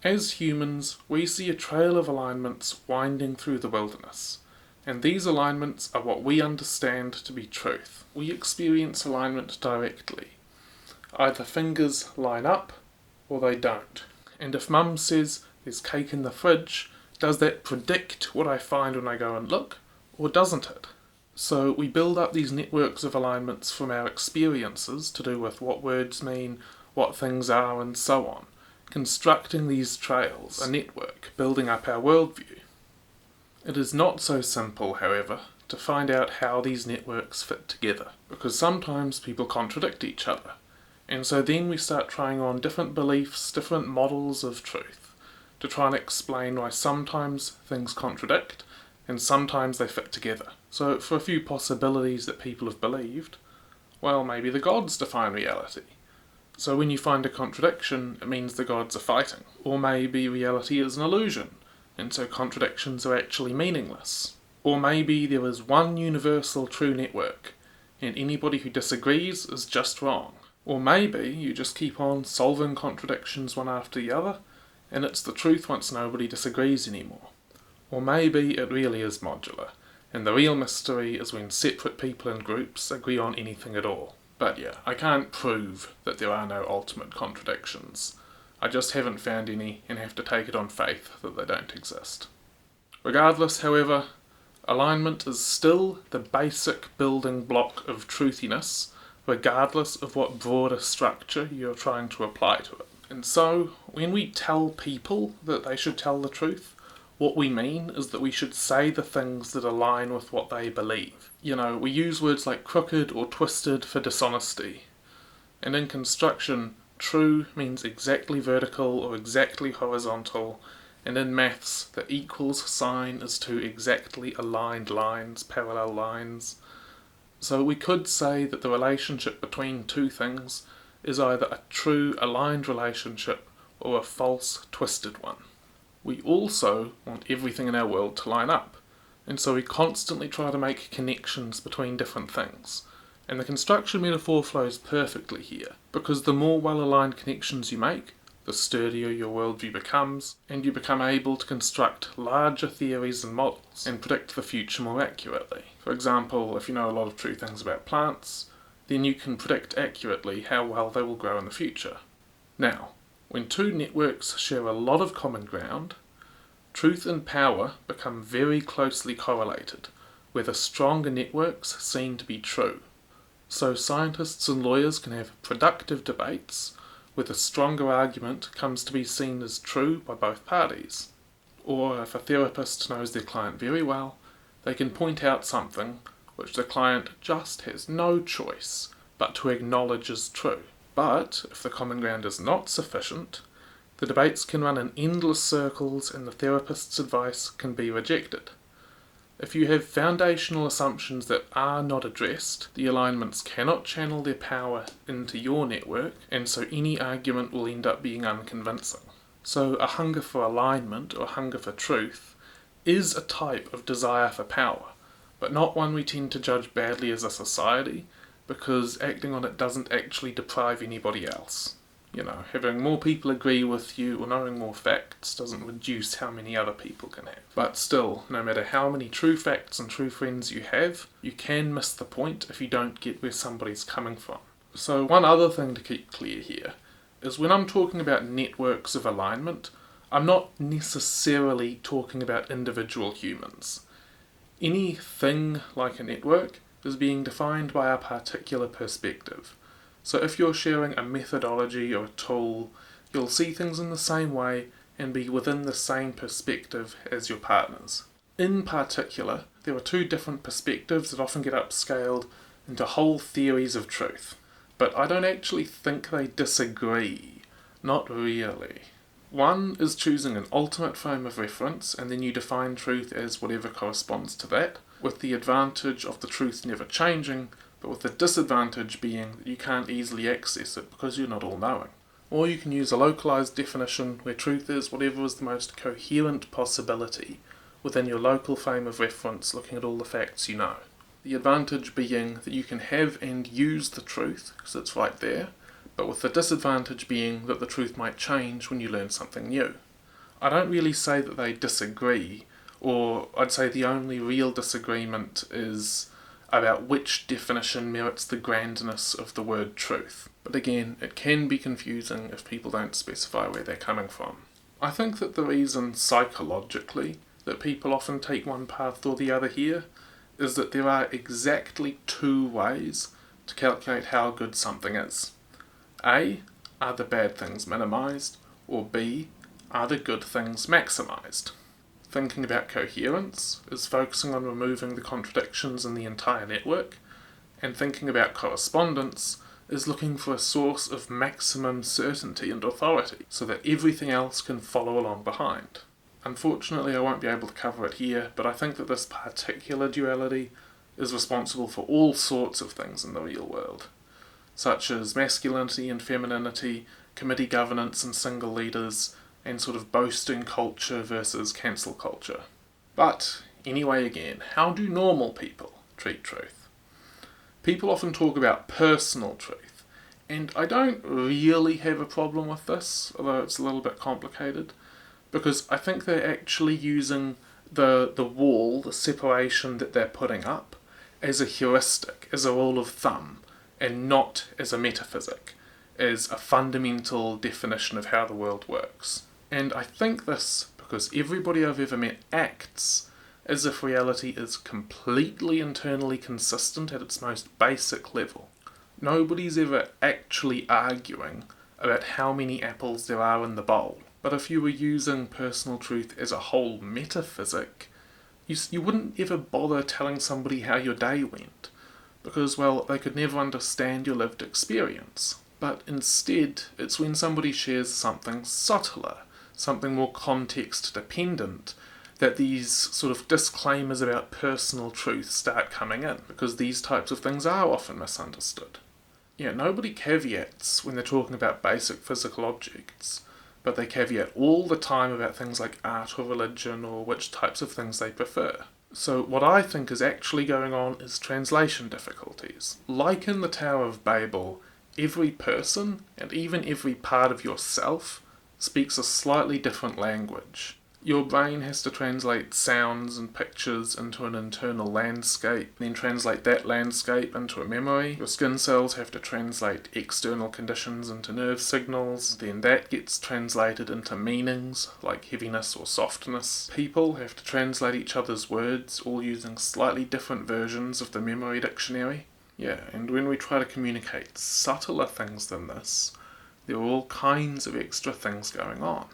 As humans, we see a trail of alignments winding through the wilderness, and these alignments are what we understand to be truth. We experience alignment directly. Either fingers line up, or they don't. And if Mum says there's cake in the fridge, does that predict what I find when I go and look, or doesn't it? So we build up these networks of alignments from our experiences to do with what words mean, what things are, and so on, constructing these trails, a network, building up our worldview. It is not so simple, however, to find out how these networks fit together, because sometimes people contradict each other, and so then we start trying on different beliefs, different models of truth, to try and explain why sometimes things contradict, and sometimes they fit together. So for a few possibilities that people have believed, well, maybe the gods define reality. So when you find a contradiction, it means the gods are fighting. Or maybe reality is an illusion, and so contradictions are actually meaningless. Or maybe there is one universal true network, and anybody who disagrees is just wrong. Or maybe you just keep on solving contradictions one after the other, and it's the truth once nobody disagrees anymore. Or maybe it really is modular, and the real mystery is when separate people and groups agree on anything at all. But yeah, I can't prove that there are no ultimate contradictions. I just haven't found any and have to take it on faith that they don't exist. Regardless, however, alignment is still the basic building block of truthiness, regardless of what broader structure you're trying to apply to it. And so, when we tell people that they should tell the truth, what we mean is that we should say the things that align with what they believe. You know, we use words like crooked or twisted for dishonesty. And in construction, true means exactly vertical or exactly horizontal, and in maths, the equals sign is to exactly aligned lines, parallel lines. So we could say that the relationship between two things is either a true aligned relationship or a false twisted one. We also want everything in our world to line up, and so we constantly try to make connections between different things. And the construction metaphor flows perfectly here, because the more well-aligned connections you make, the sturdier your worldview becomes, and you become able to construct larger theories and models, and predict the future more accurately. For example, if you know a lot of true things about plants, then you can predict accurately how well they will grow in the future. Now, when two networks share a lot of common ground, truth and power become very closely correlated, where the stronger networks seem to be true. So scientists and lawyers can have productive debates where the stronger argument comes to be seen as true by both parties. Or if a therapist knows their client very well, they can point out something which the client just has no choice but to acknowledge as true. But if the common ground is not sufficient, the debates can run in endless circles and the therapist's advice can be rejected. If you have foundational assumptions that are not addressed, the alignments cannot channel their power into your network, and so any argument will end up being unconvincing. So a hunger for alignment, or hunger for truth, is a type of desire for power, but not one we tend to judge badly as a society, because acting on it doesn't actually deprive anybody else. You know, having more people agree with you or knowing more facts doesn't reduce how many other people can have. But still, no matter how many true facts and true friends you have, you can miss the point if you don't get where somebody's coming from. So one other thing to keep clear here is when I'm talking about networks of alignment, I'm not necessarily talking about individual humans. Anything like a network is being defined by a particular perspective. So if you're sharing a methodology or a tool, you'll see things in the same way and be within the same perspective as your partners. In particular, there are two different perspectives that often get upscaled into whole theories of truth. But I don't actually think they disagree. Not really. One is choosing an ultimate frame of reference, and then you define truth as whatever corresponds to that, with the advantage of the truth never changing, but with the disadvantage being that you can't easily access it because you're not all-knowing. Or you can use a localized definition where truth is whatever is the most coherent possibility within your local frame of reference, looking at all the facts you know. The advantage being that you can have and use the truth because it's right there, but with the disadvantage being that the truth might change when you learn something new. I don't really say that they disagree, or I'd say the only real disagreement is about which definition merits the grandness of the word truth. But again, it can be confusing if people don't specify where they're coming from. I think that the reason psychologically that people often take one path or the other here is that there are exactly two ways to calculate how good something is. A, are the bad things minimised, or B, are the good things maximised? Thinking about coherence is focusing on removing the contradictions in the entire network, and thinking about correspondence is looking for a source of maximum certainty and authority, so that everything else can follow along behind. Unfortunately, I won't be able to cover it here, but I think that this particular duality is responsible for all sorts of things in the real world, such as masculinity and femininity, committee governance and single leaders, and sort of boasting culture versus cancel culture. But, anyway again, how do normal people treat truth? People often talk about personal truth, and I don't really have a problem with this, although it's a little bit complicated, because I think they're actually using the wall, the separation that they're putting up, as a heuristic, as a rule of thumb, and not as a metaphysic, as a fundamental definition of how the world works. And I think this because everybody I've ever met acts as if reality is completely internally consistent at its most basic level. Nobody's ever actually arguing about how many apples there are in the bowl. But if you were using personal truth as a whole metaphysic, you wouldn't ever bother telling somebody how your day went, because, well, they could never understand your lived experience. But instead, it's when somebody shares something subtler, something more context-dependent, that these sort of disclaimers about personal truth start coming in, because these types of things are often misunderstood. Yeah, nobody caveats when they're talking about basic physical objects, but they caveat all the time about things like art or religion or which types of things they prefer. So what I think is actually going on is translation difficulties. Like in the Tower of Babel, every person, and even every part of yourself, speaks a slightly different language. Your brain has to translate sounds and pictures into an internal landscape, then translate that landscape into a memory. Your skin cells have to translate external conditions into nerve signals, then that gets translated into meanings, like heaviness or softness. People have to translate each other's words, all using slightly different versions of the memory dictionary. Yeah, and when we try to communicate subtler things than this, there are all kinds of extra things going on.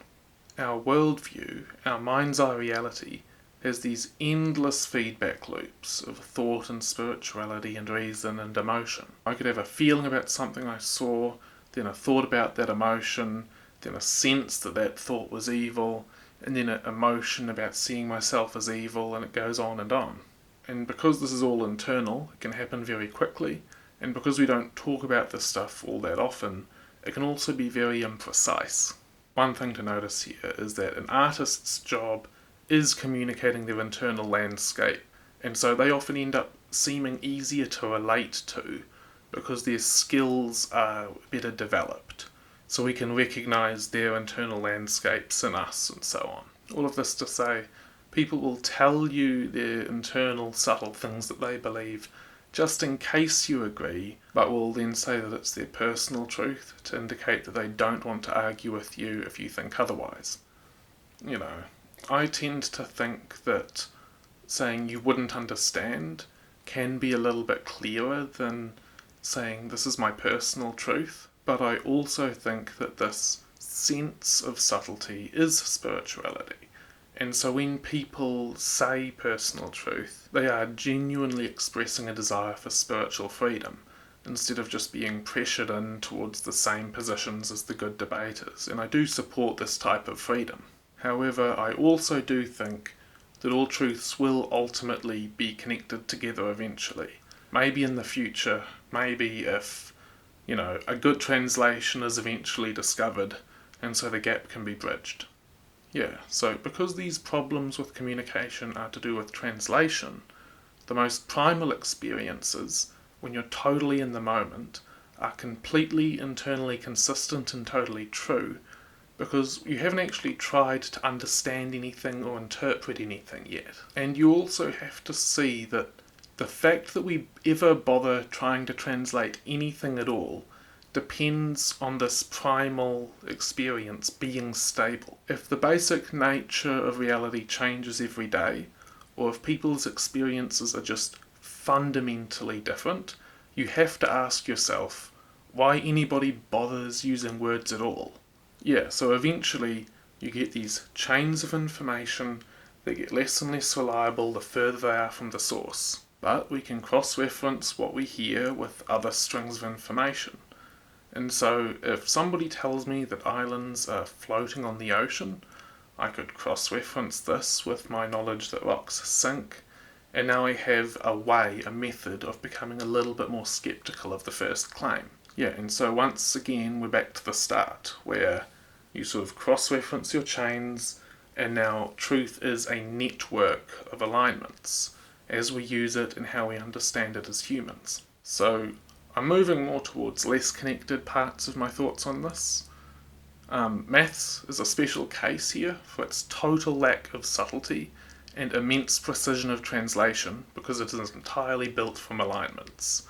Our worldview, our mind's eye reality, has these endless feedback loops of thought and spirituality and reason and emotion. I could have a feeling about something I saw, then a thought about that emotion, then a sense that that thought was evil, and then an emotion about seeing myself as evil, and it goes on and on. And because this is all internal, it can happen very quickly, and because we don't talk about this stuff all that often, it can also be very imprecise. One thing to notice here is that an artist's job is communicating their internal landscape, and so they often end up seeming easier to relate to because their skills are better developed, so we can recognise their internal landscapes in us and so on. All of this to say, people will tell you their internal subtle things that they believe just in case you agree, but will then say that it's their personal truth to indicate that they don't want to argue with you if you think otherwise. You know, I tend to think that saying you wouldn't understand can be a little bit clearer than saying this is my personal truth, but I also think that this sense of subtlety is spirituality. And so when people say personal truth, they are genuinely expressing a desire for spiritual freedom, instead of just being pressured in towards the same positions as the good debaters, and I do support this type of freedom. However, I also do think that all truths will ultimately be connected together eventually. Maybe in the future, maybe if, a good translation is eventually discovered, and so the gap can be bridged. Yeah, so because these problems with communication are to do with translation, the most primal experiences, when you're totally in the moment, are completely internally consistent and totally true, because you haven't actually tried to understand anything or interpret anything yet. And you also have to see that the fact that we ever bother trying to translate anything at all depends on this primal experience being stable. If the basic nature of reality changes every day, or if people's experiences are just fundamentally different, you have to ask yourself why anybody bothers using words at all. Yeah, so eventually you get these chains of information that get less and less reliable the further they are from the source. But we can cross-reference what we hear with other strings of information. And so if somebody tells me that islands are floating on the ocean, I could cross-reference this with my knowledge that rocks sink, and now I have a method of becoming a little bit more skeptical of the first claim. Yeah, and so once again we're back to the start, where you sort of cross-reference your chains, and now truth is a network of alignments, as we use it and how we understand it as humans. So I'm moving more towards less connected parts of my thoughts on this. Maths is a special case here for its total lack of subtlety and immense precision of translation because it is entirely built from alignments.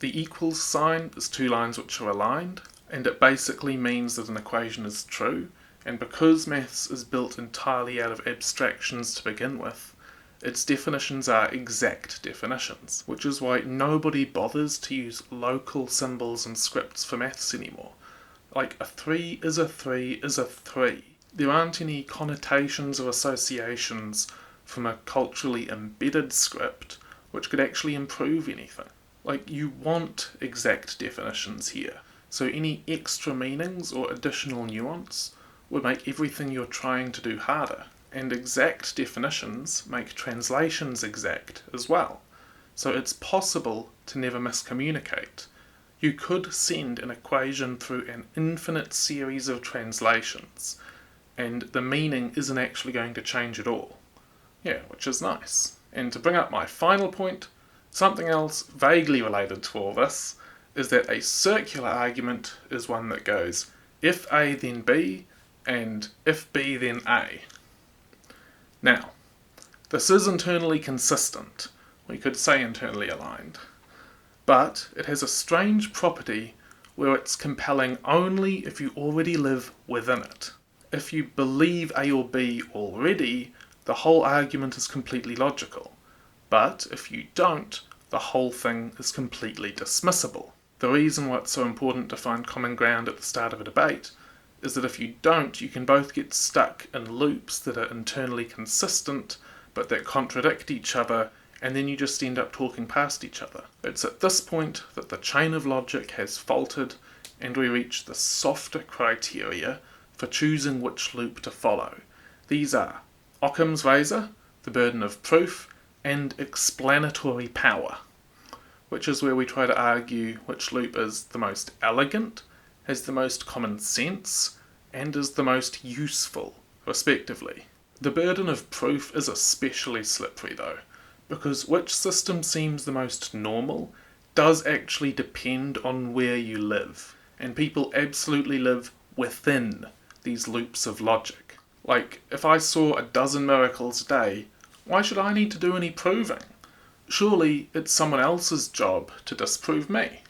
The equals sign is two lines which are aligned, and it basically means that an equation is true, and because maths is built entirely out of abstractions to begin with, its definitions are exact definitions, which is why nobody bothers to use local symbols and scripts for maths anymore. Like, a 3 is a 3 is a 3. There aren't any connotations or associations from a culturally embedded script which could actually improve anything. Like, you want exact definitions here, so any extra meanings or additional nuance would make everything you're trying to do harder. And exact definitions make translations exact as well. So it's possible to never miscommunicate. You could send an equation through an infinite series of translations, and the meaning isn't actually going to change at all. Yeah, which is nice. And to bring up my final point, something else vaguely related to all this is that a circular argument is one that goes if A then B, and if B then A. Now, this is internally consistent, we could say internally aligned, but it has a strange property where it's compelling only if you already live within it. If you believe A or B already, the whole argument is completely logical, but if you don't, the whole thing is completely dismissible. The reason why it's so important to find common ground at the start of a debate is that if you don't, you can both get stuck in loops that are internally consistent, but that contradict each other, and then you just end up talking past each other. It's at this point that the chain of logic has faltered, and we reach the softer criteria for choosing which loop to follow. These are Occam's razor, the burden of proof, and explanatory power, which is where we try to argue which loop is the most elegant, has the most common sense, and is the most useful, respectively. The burden of proof is especially slippery though, because which system seems the most normal does actually depend on where you live, and people absolutely live within these loops of logic. Like, if I saw a dozen miracles a day, why should I need to do any proving? Surely it's someone else's job to disprove me.